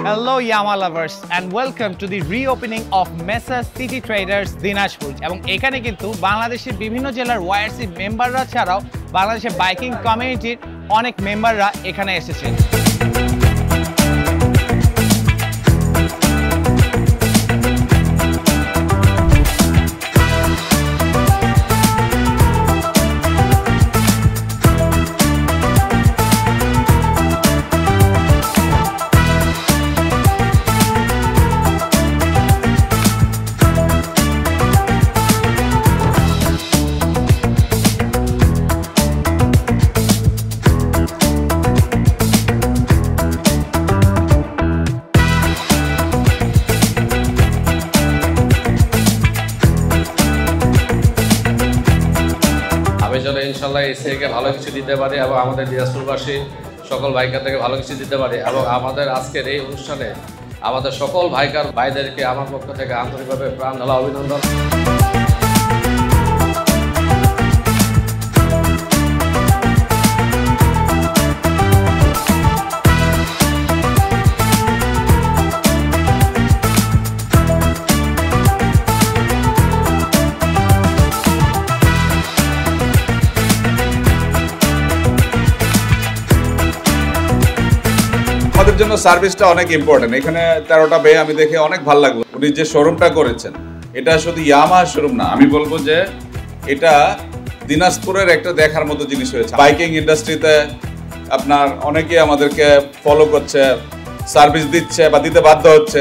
Hello Yamaha lovers and welcome to the reopening of Mesa City Traders Dinashpur এবং এখানে কিন্তু বাংলাদেশের বিভিন্ন জেলার ওয়াইআরসি মেম্বাররা ছাড়াও বাংলাদেশের বাইকিং কমিউনিটির অনেক মেম্বাররা এখানে এসেছেন। আমি যেন ইনশাল্লাহ এসিকে ভালো কিছু দিতে পারি এবং আমাদের দিনাজপুরবাসী সকল বাইকারদেরকে ভালো কিছু দিতে পারি এবং আমাদের আজকের এই অনুষ্ঠানে আমাদের সকল ভাইদেরকে আমার পক্ষ থেকে আন্তরিকভাবে প্রাণ ঢালা অভিনন্দন। আমাদের জন্য সার্ভিসটা অনেক ইম্পর্টেন্ট। এখানে 13টা বে আমি দেখে অনেক ভালো লাগলো। উনি যে শোরুমটা করেছেন এটা শুধু ইয়ামাহা শোরুম না, আমি বলবো যে এটা দিনাজপুরের একটা দেখার মতো জিনিস হয়েছে। বাইকিং ইন্ডাস্ট্রিতে আপনার অনেকেই আমাদেরকে ফলো করছে, সার্ভিস দিচ্ছে বা দিতে বাধ্য হচ্ছে,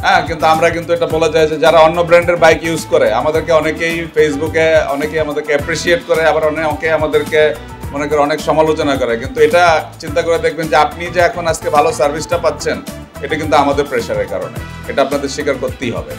হ্যাঁ, কিন্তু আমরা কিন্তু এটা বলা যায় যে যারা অন্য ব্র্যান্ডের বাইক ইউজ করে আমাদেরকে অনেকেই ফেসবুকে অনেকেই আমাদেরকে অ্যাপ্রিসিয়েট করে, আবার অনেকে আমাদেরকে মনে করে অনেক সমালোচনা করে। কিন্তু এটা চিন্তা করে দেখবেন যে আপনি যে এখন আজকে ভালো সার্ভিসটা পাচ্ছেন এটা কিন্তু আমাদের প্রেশারের কারণে, এটা আপনাদের স্বীকার করতেই হবে।